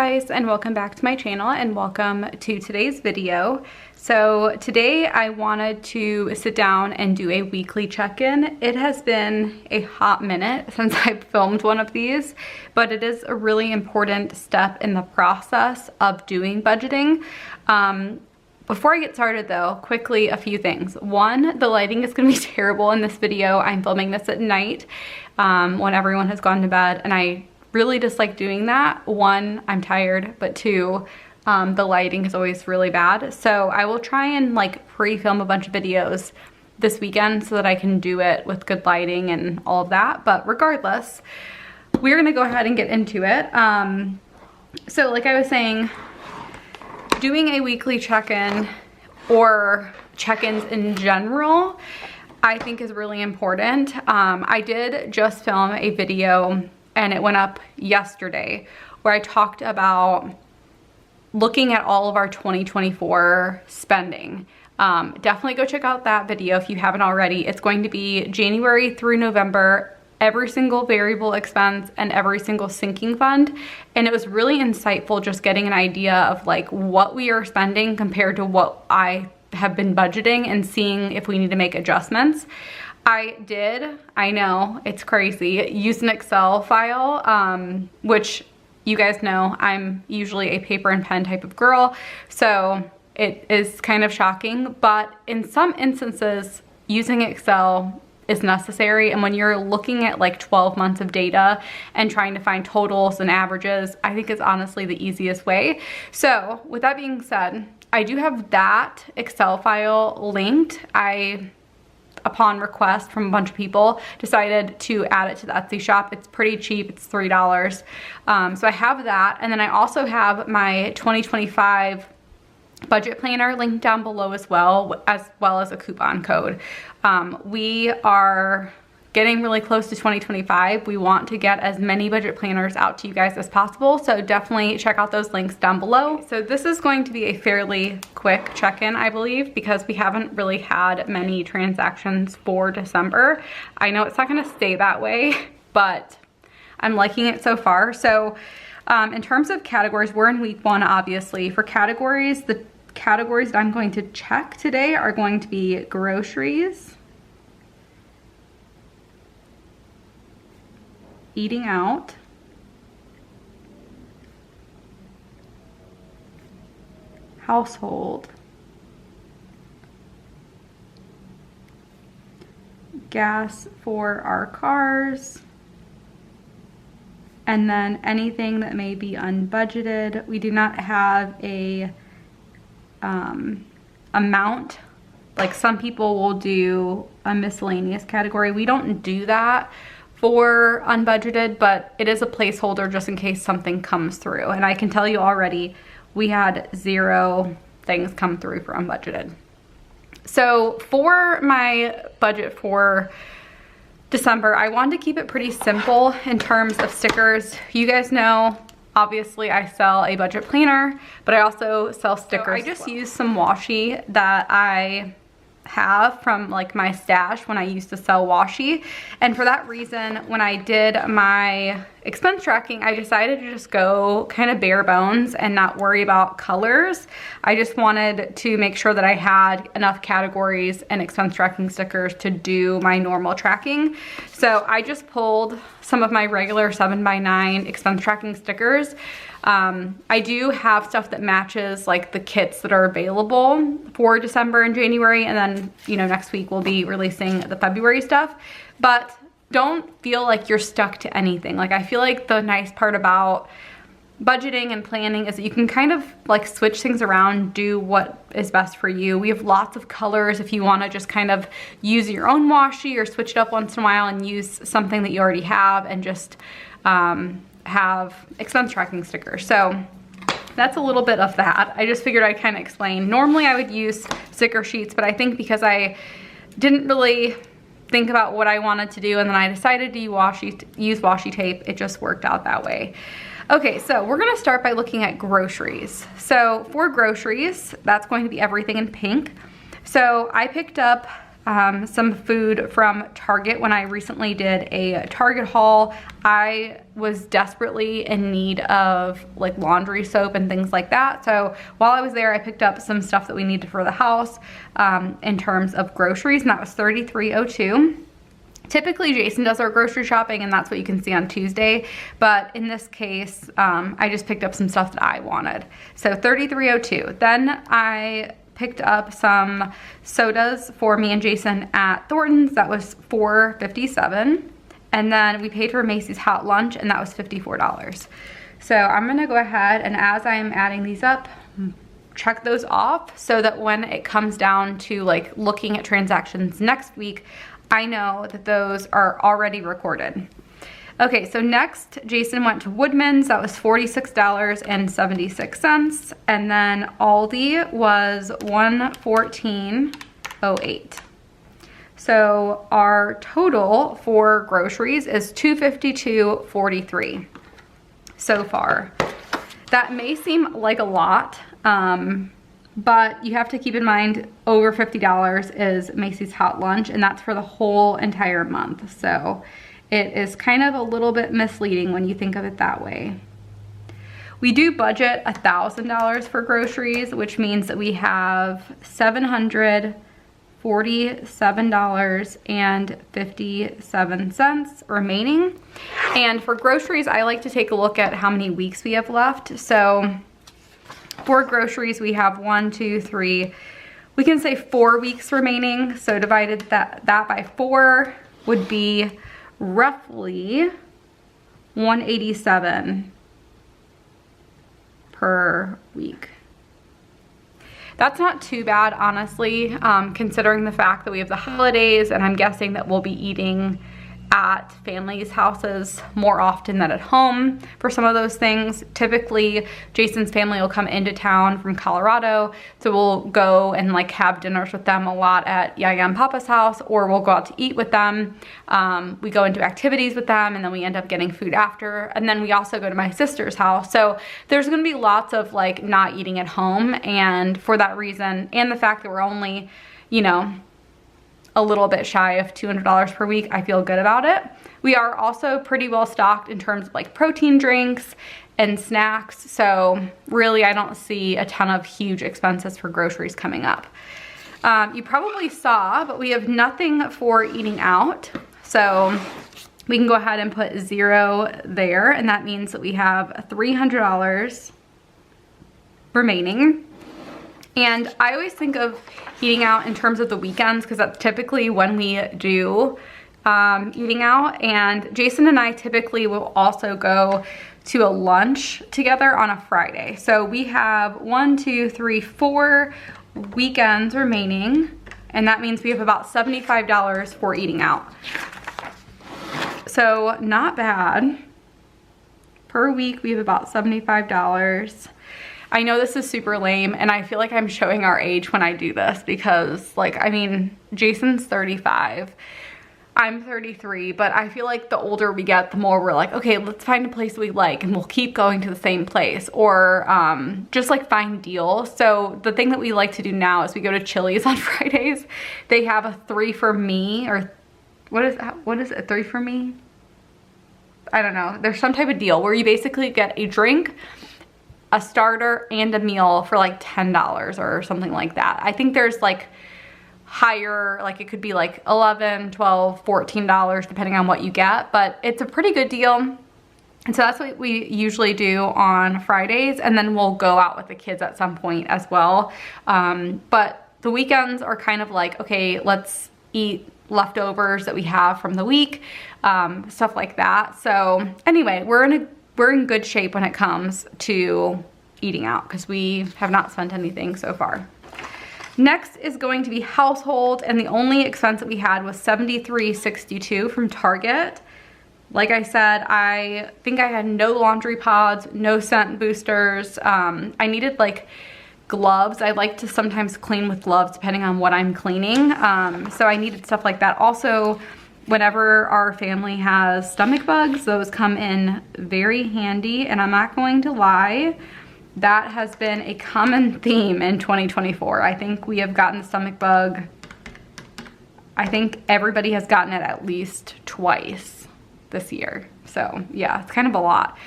guys, and welcome back to my channel and welcome to today's video. So today I wanted to sit down and do a weekly check-in. It has been a hot minute since I filmed one of these, but it is a really important step in the process of doing budgeting. Before I get started though, quickly a few things. One, the lighting is gonna be terrible in this video. I'm filming this at night when everyone has gone to bed, and I really dislike doing that. One, I'm tired, but two, the lighting is always really bad. So I will try and like pre-film a bunch of videos this weekend so that I can do it with good lighting and all of that. But regardless, we're gonna go ahead and get into it. So like I was saying, doing a weekly check-in or check-ins in general, I think is really important. I did just film a video and it went up yesterday where I talked about looking at all of our 2024 spending. Definitely go check out that video if you haven't already. It's going to be January through November, every single variable expense and every single sinking fund. And it was really insightful just getting an idea of like what we are spending compared to what I have been budgeting and seeing if we need to make adjustments. I know, it's crazy, use an Excel file, which you guys know I'm usually a paper and pen type of girl, so it is kind of shocking, but in some instances, using Excel is necessary. And when you're looking at like 12 months of data and trying to find totals and averages, I think it's honestly the easiest way. So with that being said, I do have that Excel file linked. Upon request from a bunch of people, decided to add it to the Etsy shop. It's pretty cheap, it's $3. So I have that, and then I also have my 2025 budget planner linked down below as well as a coupon code. We are getting really close to 2025. We want to get as many budget planners out to you guys as possible, so definitely check out those links down below. So this is going to be a fairly quick check-in, I believe, because we haven't really had many transactions for December. I know it's not gonna stay that way, but I'm liking it so far. So in terms of categories, we're in week one, obviously. For categories, the categories that I'm going to check today are going to be groceries, eating out, household, gas for our cars, and then anything that may be unbudgeted. We do not have a amount. Like some people will do a miscellaneous category. We don't do that for unbudgeted, but it is a placeholder just in case something comes through. And I can tell you already, we had 0 things come through for unbudgeted. So for my budget for December, I wanted to keep it pretty simple in terms of stickers. You guys know, obviously I sell a budget planner, but I also sell stickers. So I just used some washi that I have from like my stash when I used to sell washi, and for that reason, when I did my expense tracking, I decided to just go kind of bare bones and not worry about colors. I just wanted to make sure that I had enough categories and expense tracking stickers to do my normal tracking. So I just pulled some of my regular 7x9 expense tracking stickers. I do have stuff that matches like the kits that are available for December and January, and then, you know, next week we'll be releasing the February stuff, but don't feel like you're stuck to anything. Like I feel like the nice part about budgeting and planning is that you can kind of like switch things around, do what is best for you. We have lots of colors if you want to just kind of use your own washi or switch it up once in a while and use something that you already have and just have expense tracking stickers. So that's a little bit of that. I just figured I'd kind of explain. Normally I would use sticker sheets, but I think because I didn't really think about what I wanted to do and then I decided to use washi tape, it just worked out that way. Okay, so we're gonna start by looking at groceries. So for groceries, that's going to be everything in pink. So I picked up some food from Target when I recently did a Target haul. I was desperately in need of like laundry soap and things like that. So while I was there, I picked up some stuff that we needed for the house in terms of groceries, and that was $33.02. Typically Jason does our grocery shopping, and that's what you can see on Tuesday. But in this case, I just picked up some stuff that I wanted. So $33.02. Then I picked up some sodas for me and Jason at Thornton's. That was $4.57. And then we paid for Macy's hot lunch, and that was $54. So I'm gonna go ahead, and as I'm adding these up, check those off so that when it comes down to like looking at transactions next week, I know that those are already recorded. Okay, so next, Jason went to Woodman's. That was $46.76. And then Aldi was $114.08. So our total for groceries is $252.43 so far. That may seem like a lot, but you have to keep in mind over $50 is Macy's hot lunch, and that's for the whole entire month. So it is kind of a little bit misleading when you think of it that way. We do budget $1,000 for groceries, which means that we have $747.57 remaining. And for groceries, I like to take a look at how many weeks we have left. So for groceries, we have 1, 2, 3, we can say 4 weeks remaining. So divided that by 4 would be roughly $187 per week. That's not too bad, honestly, considering the fact that we have the holidays, and I'm guessing that we'll be eating at families' houses more often than at home for some of those things. Typically, Jason's family will come into town from Colorado, so we'll go and like have dinners with them a lot at Yaya and Papa's house, or we'll go out to eat with them. We go into activities with them, and then we end up getting food after. And then we also go to my sister's house. So there's gonna be lots of like not eating at home, and for that reason, and the fact that we're only, you know, a little bit shy of $200 per week, I feel good about it. We are also pretty well stocked in terms of like protein drinks and snacks. So really, I don't see a ton of huge expenses for groceries coming up. You probably saw, but we have nothing for eating out. So we can go ahead and put 0 there. And that means that we have $300 remaining. And I always think of eating out in terms of the weekends, because that's typically when we do eating out. And Jason and I typically will also go to a lunch together on a Friday. So we have 1, 2, 3, 4 weekends remaining, and that means we have about $75 for eating out. So not bad. Per week we have about $75. I know this is super lame, and I feel like I'm showing our age when I do this, because like, I mean, Jason's 35, I'm 33, but I feel like the older we get, the more we're like, okay, let's find a place we like, and we'll keep going to the same place, or just like find deals. So the thing that we like to do now is we go to Chili's on Fridays. They have a 3 for me, or what is it, 3 for me? I don't know. There's some type of deal where you basically get a drink, a starter, and a meal for like $10 or something like that. I think there's like higher, like it could be like $11, $12, $14 depending on what you get, but it's a pretty good deal. And so that's what we usually do on Fridays, and then we'll go out with the kids at some point as well. But the weekends are kind of like, okay, let's eat leftovers that we have from the week, stuff like that. So anyway, we're in good shape when it comes to eating out, because we have not spent anything so far. Next is going to be household, and the only expense that we had was $73.62 from Target. Like I said, I think I had no laundry pods, no scent boosters. I needed like gloves. I like to sometimes clean with gloves depending on what I'm cleaning. So I needed stuff like that. Also, whenever our family has stomach bugs, those come in very handy, and I'm not going to lie, that has been a common theme in 2024. I think we have gotten the stomach bug I think everybody has gotten it at least twice this year. So yeah, it's kind of a lot.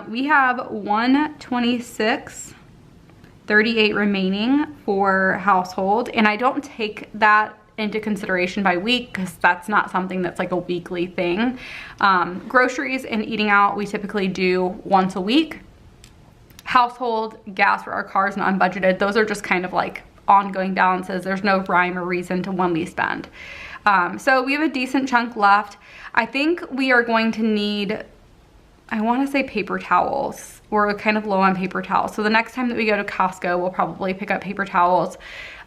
We have 126.38 remaining for household, and I don't take that into consideration by week because that's not something that's like a weekly thing. Groceries and eating out, we typically do once a week. Household, gas for our cars, and unbudgeted, those are just kind of like ongoing balances. There's no rhyme or reason to when we spend. So we have a decent chunk left. I think we are going to need, I want to say paper towels. We're kind of low on paper towels. So the next time that we go to Costco, we'll probably pick up paper towels.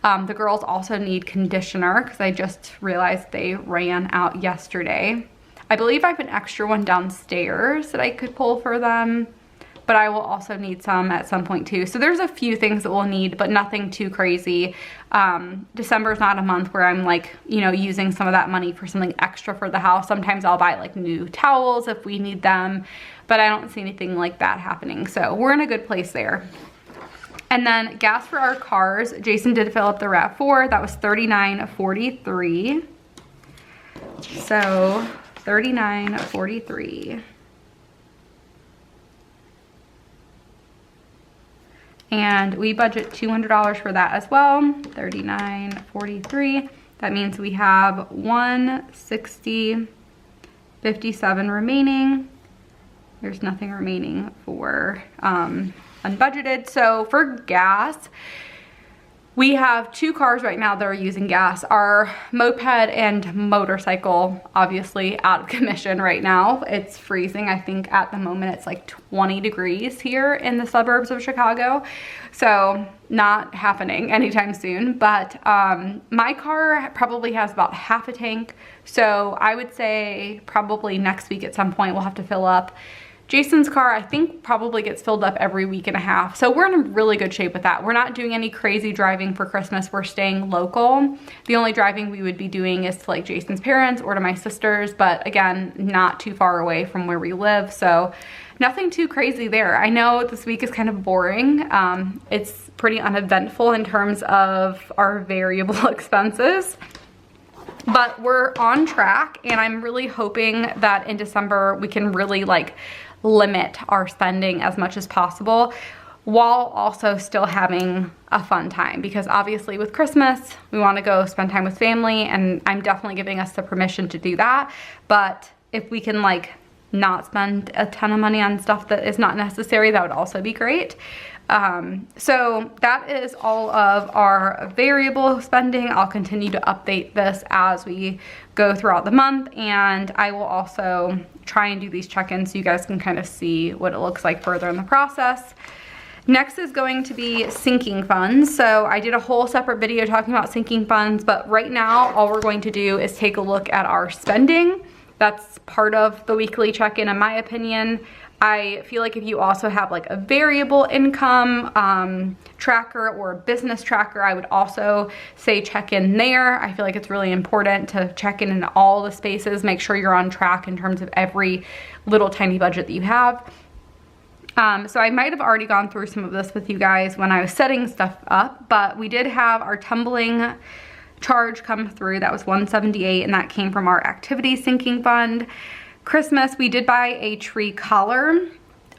The girls also need conditioner because I just realized they ran out yesterday. I believe I have an extra one downstairs that I could pull for them, but I will also need some at some point too. So there's a few things that we'll need, but nothing too crazy. December is not a month where I'm like, you know, using some of that money for something extra for the house. Sometimes I'll buy like new towels if we need them, but I don't see anything like that happening. So we're in a good place there. And then gas for our cars, Jason did fill up the RAV4. That was $39.43. So $39.43. And we budget $200 for that as well, $39.43. That means we have $160.57 remaining. There's nothing remaining for unbudgeted. So for gas, we have 2 cars right now that are using gas. Our moped and motorcycle, obviously out of commission right now. It's freezing. I think at the moment it's like 20 degrees here in the suburbs of Chicago. So not happening anytime soon. But my car probably has about half a tank. So I would say probably next week at some point we'll have to fill up. Jason's car, I think, probably gets filled up every week and a half. So we're in really good shape with that. We're not doing any crazy driving for Christmas. We're staying local. The only driving we would be doing is to like Jason's parents or to my sister's, but again, not too far away from where we live. So nothing too crazy there. I know this week is kind of boring. It's pretty uneventful in terms of our variable expenses. But we're on track, and I'm really hoping that in December we can really like limit our spending as much as possible while also still having a fun time, because obviously with Christmas we want to go spend time with family, and I'm definitely giving us the permission to do that. But if we can like not spend a ton of money on stuff that is not necessary, that would also be great. So that is all of our variable spending. I'll continue to update this as we go throughout the month, and I will also try and do these check-ins so you guys can kind of see what it looks like further in the process. Next is going to be sinking funds. So I did a whole separate video talking about sinking funds, but right now all we're going to do is take a look at our spending. That's part of the weekly check-in my opinion. I feel like if you also have like a variable income tracker or a business tracker, I would also say check in there. I feel like it's really important to check in all the spaces, make sure you're on track in terms of every little tiny budget that you have. So I might have already gone through some of this with you guys when I was setting stuff up, but we did have our tumbling charge come through. That was $178, and that came from our activity sinking fund. Christmas, we did buy a tree collar,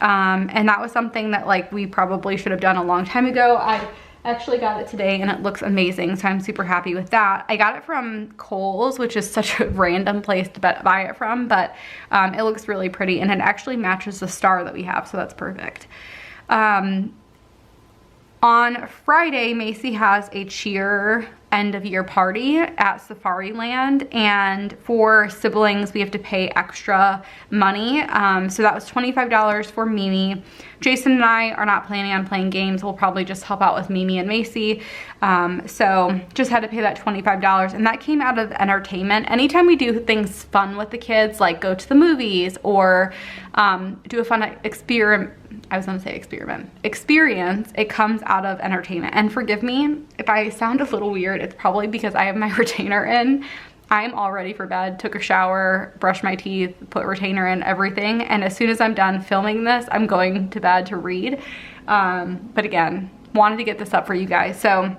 and that was something that like we probably should have done a long time ago. I actually got it today and it looks amazing, so I'm super happy with that. I got it from Kohl's, which is such a random place to buy it from, but it looks really pretty, and it actually matches the star that we have, so that's perfect. On Friday, Macy has a cheer end of year party at Safari Land, and for siblings we have to pay extra money. So that was $25 for Mimi. Jason and I are not planning on playing games. We'll probably just help out with Mimi and Macy. So just had to pay that $25, and that came out of entertainment. Anytime we do things fun with the kids, like go to the movies or do a fun experience, it comes out of entertainment. And forgive me if I sound a little weird, it's probably because I have my retainer in. I'm all ready for bed, took a shower, brushed my teeth, put retainer in, everything. And as soon as I'm done filming this, I'm going to bed to read. But again, wanted to get this up for you guys. So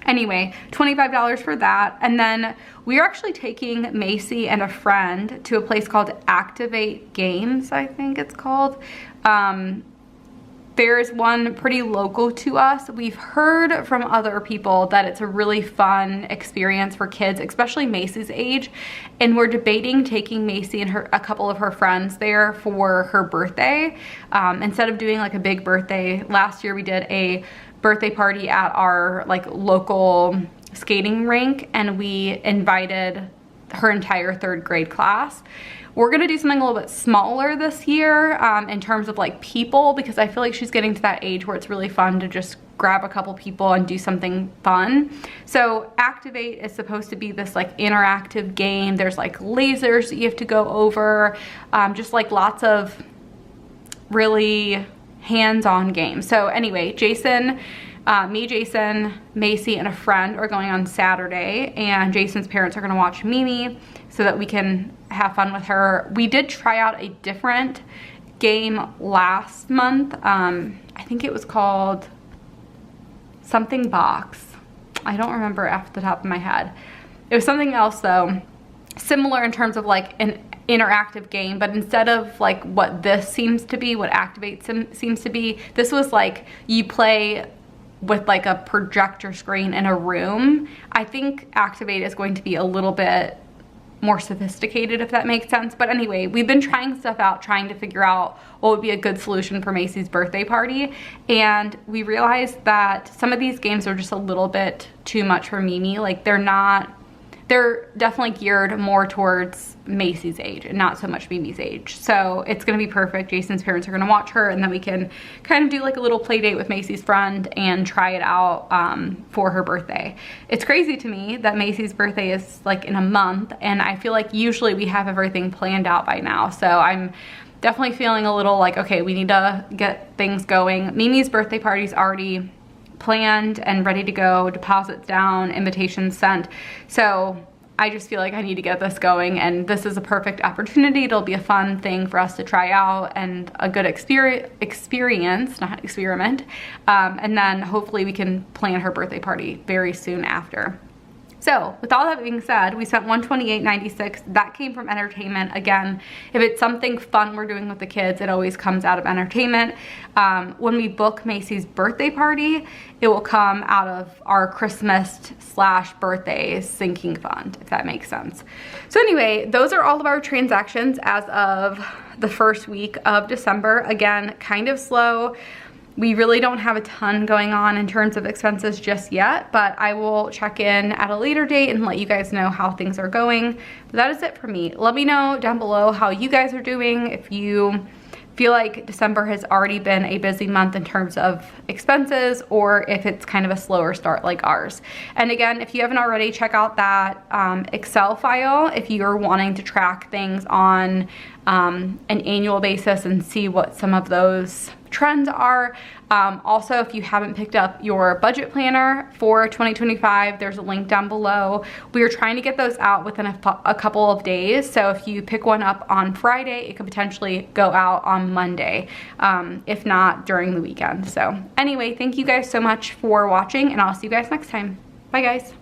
Anyway, $25 for that. And then we are actually taking Macy and a friend to a place called Activate Games, I think it's called. There's one pretty local to us. We've heard from other people that it's a really fun experience for kids, especially Macy's age. And we're debating taking Macy and a couple of her friends there for her birthday. Instead of doing like a big birthday, last year we did a birthday party at our like local skating rink, and we invited her entire 3rd grade class. We're gonna do something a little bit smaller this year in terms of like people, because I feel like she's getting to that age where it's really fun to just grab a couple people and do something fun. So Activate is supposed to be this like interactive game. There's like lasers that you have to go over, just like lots of really hands-on games. So anyway, Jason, Macy, and a friend are going on Saturday, and Jason's parents are gonna watch Mimi so that we can have fun with her. We did try out a different game last month. I think it was called something box. I don't remember off the top of my head. It was something else though, similar in terms of like an interactive game, but instead of like what this seems to be, what Activate seems to be, this was like you play with like a projector screen in a room. I think Activate is going to be a little bit more sophisticated, if that makes sense. But anyway, we've been trying stuff out, trying to figure out what would be a good solution for Macy's birthday party. And we realized that some of these games are just a little bit too much for Mimi. Like they're definitely geared more towards Macy's age and not so much Mimi's age. So it's gonna be perfect. Jason's parents are gonna watch her, and then we can kind of do like a little play date with Macy's friend and try it out for her birthday. It's crazy to me that Macy's birthday is like in a month, and I feel like usually we have everything planned out by now. So I'm definitely feeling a little like, okay, we need to get things going. Mimi's birthday party's already planned and ready to go, deposits down, invitations sent. So I just feel like I need to get this going, and this is a perfect opportunity. It'll be a fun thing for us to try out and a good experience, not experiment. And then hopefully we can plan her birthday party very soon after. So with all that being said, we spent $128.96. That came from entertainment. Again, if it's something fun we're doing with the kids, it always comes out of entertainment. When we book Macy's birthday party, it will come out of our Christmas/birthday sinking fund, if that makes sense. So anyway, those are all of our transactions as of the first week of December. Again, kind of slow. We really don't have a ton going on in terms of expenses just yet, but I will check in at a later date and let you guys know how things are going. But that is it for me. Let me know down below how you guys are doing, if you feel like December has already been a busy month in terms of expenses, or if it's kind of a slower start like ours. And again, if you haven't already, check out that Excel file if you're wanting to track things on an annual basis and see what some of those trends are. Also, if you haven't picked up your budget planner for 2025, there's a link down below. We are trying to get those out within a couple of days. So if you pick one up on Friday, it could potentially go out on Monday, if not during the weekend. So anyway, thank you guys so much for watching, and I'll see you guys next time. Bye guys.